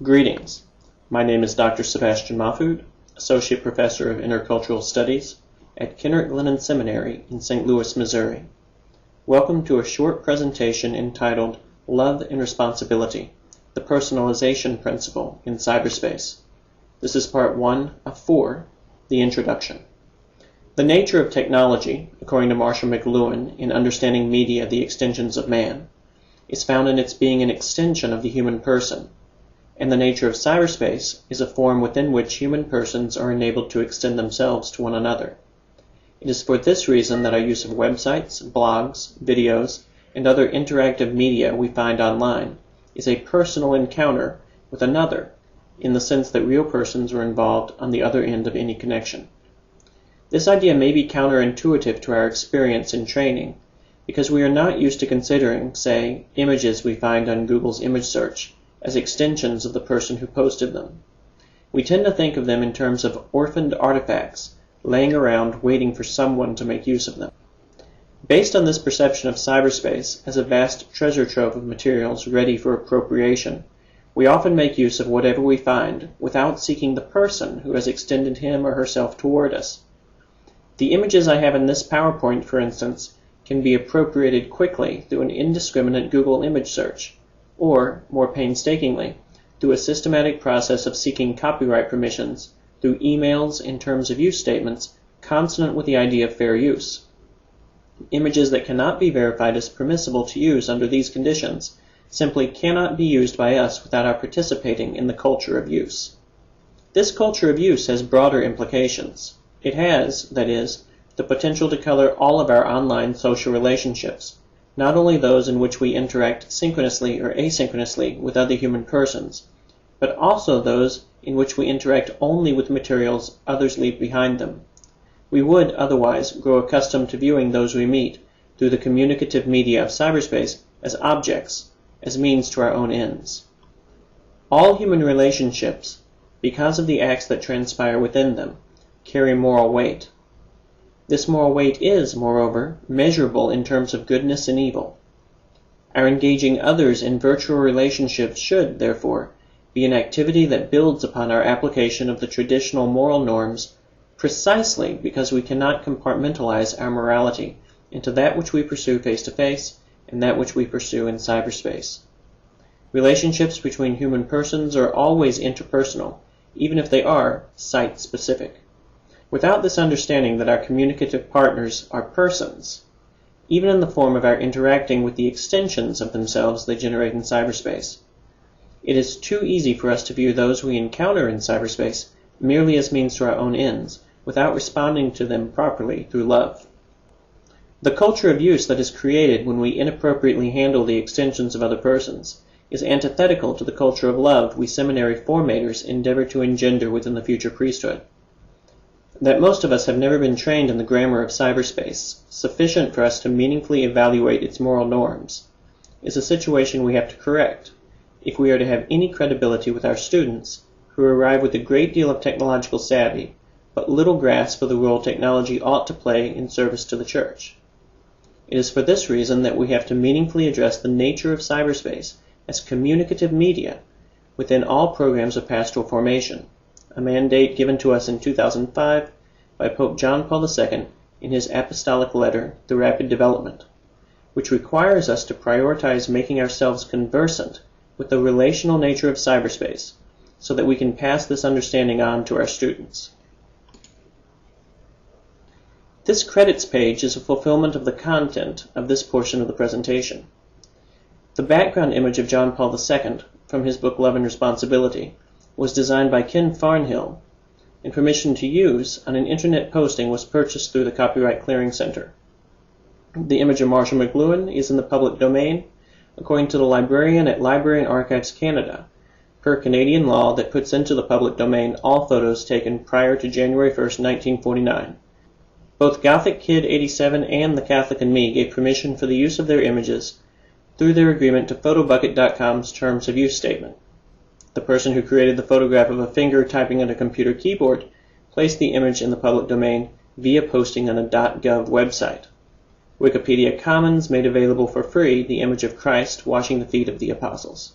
Greetings. My name is Dr. Sebastian Mahfood, Associate Professor of Intercultural Studies at Kennert Glennon Seminary in St. Louis, Missouri. Welcome to a short presentation entitled Love and Responsibility, the Personalization Principle in Cyberspace. This is part 1 of 4, the introduction. The nature of technology, according to Marshall McLuhan in Understanding Media, the Extensions of Man, is found in its being an extension of the human person, and the nature of cyberspace is a form within which human persons are enabled to extend themselves to one another. It is for this reason that our use of websites, blogs, videos, and other interactive media we find online is a personal encounter with another, in the sense that real persons are involved on the other end of any connection. This idea may be counterintuitive to our experience in training, because we are not used to considering, say, images we find on Google's image search as extensions of the person who posted them. We tend to think of them in terms of orphaned artifacts laying around waiting for someone to make use of them. Based on this perception of cyberspace as a vast treasure trove of materials ready for appropriation, we often make use of whatever we find without seeking the person who has extended him or herself toward us. The images I have in this PowerPoint, for instance, can be appropriated quickly through an indiscriminate Google image search, or, more painstakingly, through a systematic process of seeking copyright permissions through emails and terms of use statements consonant with the idea of fair use. Images that cannot be verified as permissible to use under these conditions simply cannot be used by us without our participating in the culture of use. This culture of use has broader implications. It has, that is, the potential to color all of our online social relationships, not only those in which we interact synchronously or asynchronously with other human persons, but also those in which we interact only with materials others leave behind them. We would otherwise grow accustomed to viewing those we meet through the communicative media of cyberspace as objects, as means to our own ends. All human relationships, because of the acts that transpire within them, carry moral weight. This moral weight is, moreover, measurable in terms of goodness and evil. Our engaging others in virtual relationships should, therefore, be an activity that builds upon our application of the traditional moral norms precisely because we cannot compartmentalize our morality into that which we pursue face-to-face and that which we pursue in cyberspace. Relationships between human persons are always interpersonal, even if they are site-specific. Without this understanding that our communicative partners are persons, even in the form of our interacting with the extensions of themselves they generate in cyberspace, it is too easy for us to view those we encounter in cyberspace merely as means to our own ends, without responding to them properly through love. The culture of use that is created when we inappropriately handle the extensions of other persons is antithetical to the culture of love we seminary formators endeavor to engender within the future priesthood. That most of us have never been trained in the grammar of cyberspace, sufficient for us to meaningfully evaluate its moral norms, is a situation we have to correct if we are to have any credibility with our students who arrive with a great deal of technological savvy, but little grasp of the role technology ought to play in service to the Church. It is for this reason that we have to meaningfully address the nature of cyberspace as communicative media within all programs of pastoral formation, a mandate given to us in 2005 by Pope John Paul II in his apostolic letter, The Rapid Development, which requires us to prioritize making ourselves conversant with the relational nature of cyberspace so that we can pass this understanding on to our students. This credits page is a fulfillment of the content of this portion of the presentation. The background image of John Paul II from his book Love and Responsibility was designed by Ken Farnhill, and permission to use on an internet posting was purchased through the Copyright Clearing Center. The image of Marshall McLuhan is in the public domain, according to the librarian at Library and Archives Canada, per Canadian law that puts into the public domain all photos taken prior to January 1, 1949. Both Gothic Kid 87 and The Catholic and Me gave permission for the use of their images through their agreement to Photobucket.com's Terms of Use Statement. The person who created the photograph of a finger typing on a computer keyboard placed the image in the public domain via posting on a .gov website. Wikipedia Commons made available for free the image of Christ washing the feet of the apostles.